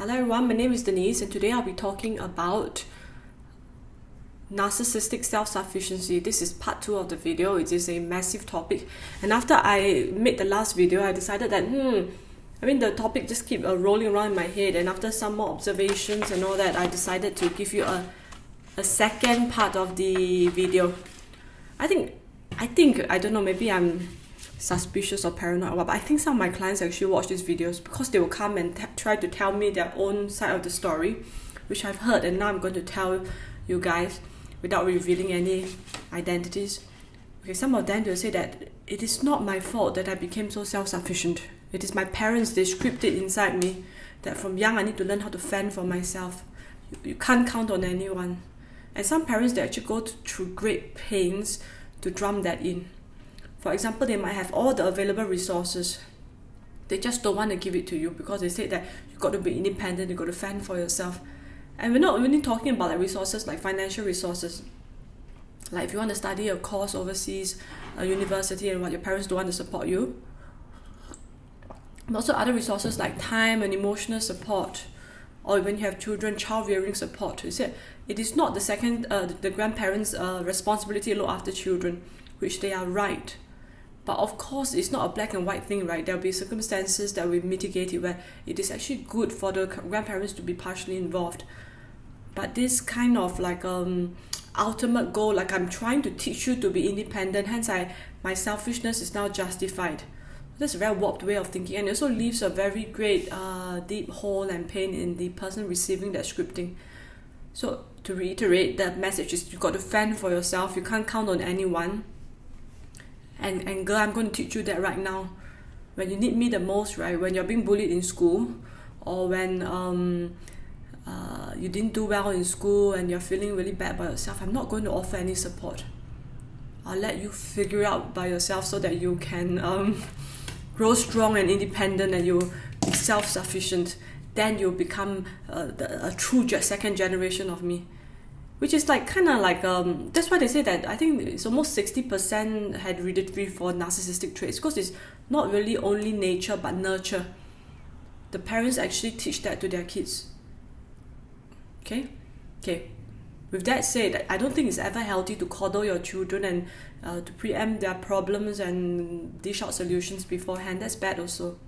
Hello everyone, my name is Denise and today I'll be talking about narcissistic self-sufficiency. This is part 2 of the video. It is a massive topic, and after I made the last video I decided that the topic just keep rolling around in my head, and after some more observations and all that, I decided to give you a second part of the video. I think I don't know, maybe I'm suspicious or paranoid, but I think some of my clients actually watch these videos because they will come and try to tell me their own side of the story, which I've heard, and now I'm going to tell you guys without revealing any identities. Okay, some of them will say that it is not my fault that I became so self-sufficient. It is my parents, they scripted inside me that from young I need to learn how to fend for myself. You can't count on anyone. And some parents, they actually go through great pains to drum that in. For example, they might have all the available resources. They just don't want to give it to you because they say that you've got to be independent, you've got to fend for yourself. And we're not really talking about resources like financial resources. Like if you want to study a course overseas, a university, and what your parents don't want to support you. And also other resources like time and emotional support, or when you have children, child rearing support. You said it is not the grandparents' responsibility to look after children, which they are right. But of course, it's not a black and white thing, right? There will be circumstances that will mitigate it where it is actually good for the grandparents to be partially involved. But this kind of ultimate goal, like I'm trying to teach you to be independent, hence my selfishness is now justified. That's a very warped way of thinking, and it also leaves a very great deep hole and pain in the person receiving that scripting. So to reiterate, the message is you've got to fend for yourself. You can't count on anyone. And girl, I'm going to teach you that right now. When you need me the most, right? When you're being bullied in school, or when you didn't do well in school and you're feeling really bad about yourself, I'm not going to offer any support. I'll let you figure it out by yourself so that you can grow strong and independent, and you'll be self-sufficient. Then you'll become a true second generation of me. Which is that's why they say that I think it's almost 60% hereditary for narcissistic traits, because it's not really only nature but nurture. The parents actually teach that to their kids. Okay. With that said, I don't think it's ever healthy to coddle your children and to preempt their problems and dish out solutions beforehand. That's bad also.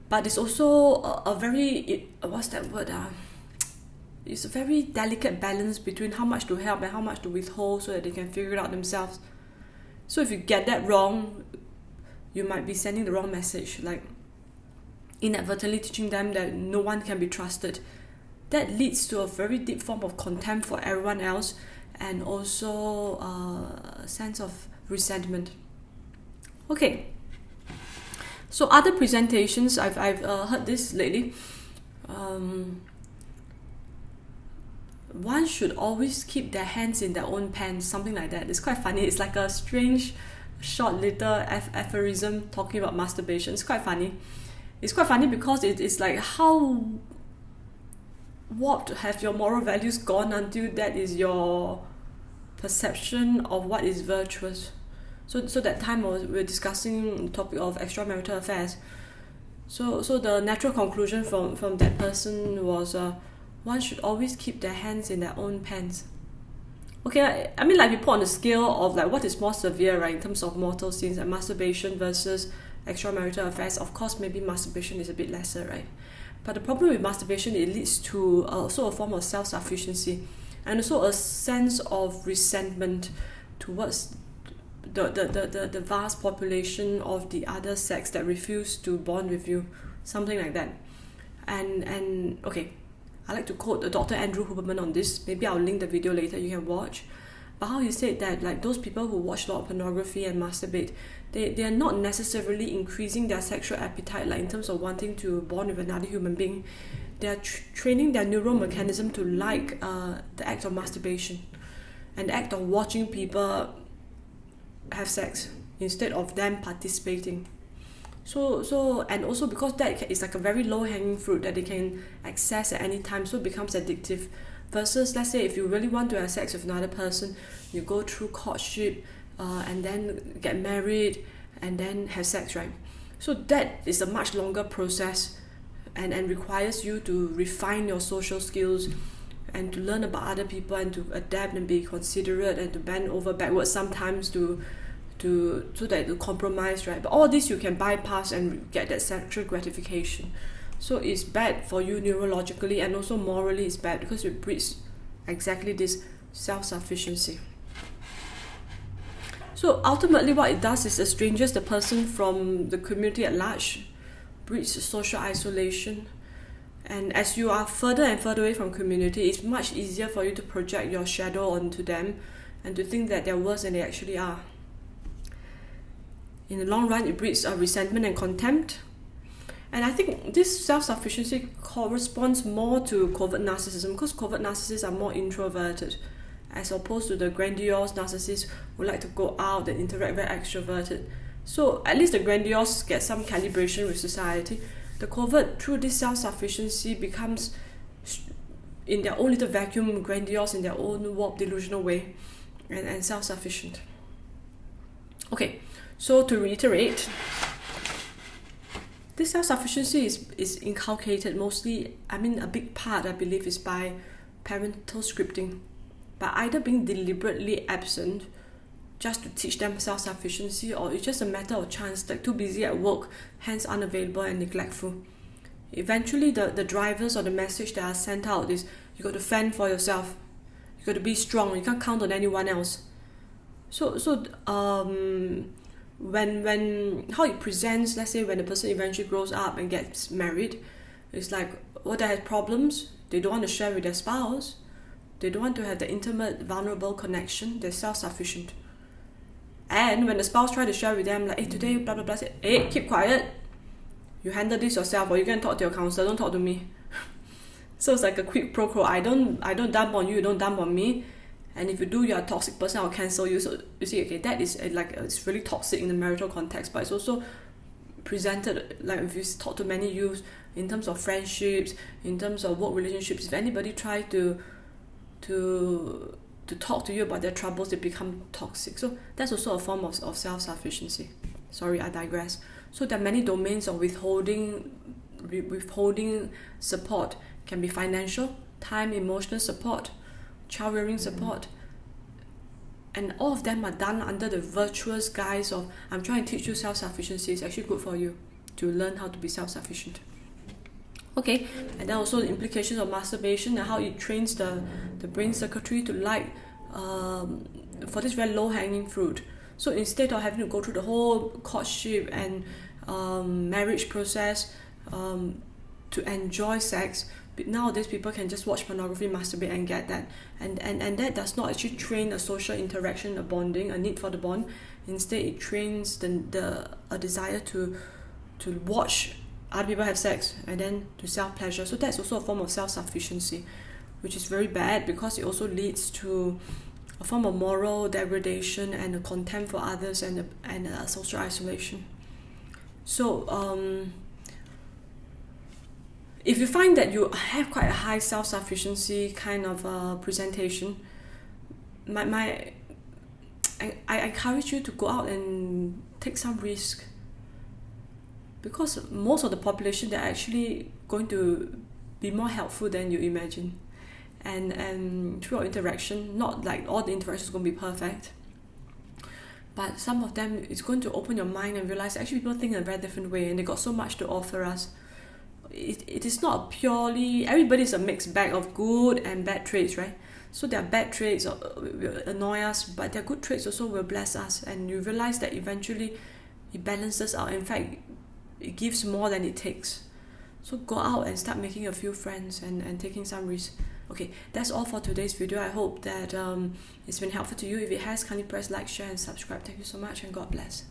But it's also a very, what's that word? It's a very delicate balance between how much to help and how much to withhold so that they can figure it out themselves. So if you get that wrong, you might be sending the wrong message, like inadvertently teaching them that no one can be trusted. That leads to a very deep form of contempt for everyone else, and also a sense of resentment. Okay, so other presentations, I've heard this lately. One should always keep their hands in their own pants, something like that. It's quite funny. It's like a strange, short little aphorism talking about masturbation. It's quite funny. It's quite funny because it's like how warped have your moral values gone until that is your perception of what is virtuous. So that time we were discussing the topic of extramarital affairs. So the natural conclusion from that person was one should always keep their hands in their own pants. Okay, I mean, like we put on a scale of like what is more severe, right, in terms of mortal sins, like masturbation versus extramarital affairs. Of course, maybe masturbation is a bit lesser, right? But the problem with masturbation, it leads to also a form of self-sufficiency, and also a sense of resentment towards the vast population of the other sex that refuse to bond with you, something like that. And okay, I like to quote Dr. Andrew Huberman on this. Maybe I'll link the video later, you can watch. But how he said that like those people who watch a lot of pornography and masturbate, they are not necessarily increasing their sexual appetite, like in terms of wanting to bond with another human being. They are training their neural mechanism to like the act of masturbation and the act of watching people have sex instead of them participating. So and also because that is like a very low-hanging fruit that they can access at any time, so it becomes addictive. Versus, let's say, if you really want to have sex with another person, you go through courtship and then get married and then have sex, right? So that is a much longer process and requires you to refine your social skills and to learn about other people and to adapt and be considerate and to bend over backwards sometimes to compromise, right? But all this you can bypass and get that sexual gratification. So it's bad for you neurologically, and also morally it's bad because it breeds exactly this self-sufficiency. So ultimately what it does is estranges the person from the community at large, breeds social isolation, and as you are further and further away from community, it's much easier for you to project your shadow onto them and to think that they're worse than they actually are. In the long run, it breeds resentment and contempt. And I think this self-sufficiency corresponds more to covert narcissism, because covert narcissists are more introverted as opposed to the grandiose narcissists who like to go out and interact, very extroverted. So at least the grandiose get some calibration with society. The covert, through this self-sufficiency, becomes in their own little vacuum, grandiose in their own warped, delusional way, and self-sufficient. Okay, so to reiterate, this self-sufficiency is inculcated mostly, a big part I believe is by parental scripting, by either being deliberately absent just to teach them self-sufficiency, or it's just a matter of chance, like too busy at work, hence unavailable and neglectful. Eventually the drivers or the message that are sent out is you got to fend for yourself, you got to be strong, you can't count on anyone else. So when how it presents, let's say when the person eventually grows up and gets married, it's like, they have problems, they don't want to share with their spouse, they don't want to have the intimate, vulnerable connection, they're self-sufficient. And when the spouse tries to share with them, like, hey, today, blah, blah, blah, say, hey, keep quiet, you handle this yourself, or you can talk to your counselor, don't talk to me. So it's like a quid pro quo. I don't dump on you, you don't dump on me. And if you do, you're a toxic person, I'll cancel you. So you see, okay, that is it's really toxic in the marital context, but it's also presented, like if you talk to many youths, in terms of friendships, in terms of work relationships, if anybody tries to talk to you about their troubles, they become toxic. So that's also a form of self-sufficiency. Sorry, I digress. So there are many domains of withholding support. Can be financial, time, emotional support, child rearing support, and all of them are done under the virtuous guise of I'm trying to teach you self-sufficiency. It's actually good for you to learn how to be self-sufficient. Okay, and then also the implications of masturbation and how it trains the brain circuitry to like for this very low-hanging fruit. So instead of having to go through the whole courtship and marriage process to enjoy sex, nowadays people can just watch pornography, masturbate and get that, and that does not actually train a social interaction, a bonding, a need for the bond. Instead it trains a desire to watch other people have sex and then to self-pleasure. So that's also a form of self-sufficiency, which is very bad because it also leads to a form of moral degradation and a contempt for others and a social isolation. So if you find that you have quite a high self-sufficiency kind of presentation, I encourage you to go out and take some risk, because most of the population, they're actually going to be more helpful than you imagine, and through our interaction, not like all the interactions are going to be perfect, but some of them, it's going to open your mind and realize actually people think in a very different way and they got so much to offer us. It is not purely, everybody's a mixed bag of good and bad traits, right? So there are bad traits will annoy us, but there are good traits also will bless us, and you realize that eventually it balances out. In fact, it gives more than it takes. So go out and start making a few friends and taking some risks. Okay, that's all for today's video. I hope that it's been helpful to you. If it has, kindly press like, share and subscribe. Thank you so much and God bless.